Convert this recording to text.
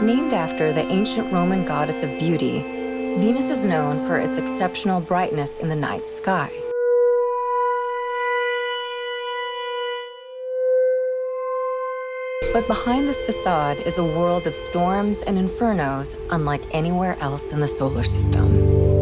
Named after the ancient Roman goddess of beauty, Venus is known for its exceptional brightness in the night sky. But behind this facade is a world of storms and infernos unlike anywhere else in the solar system.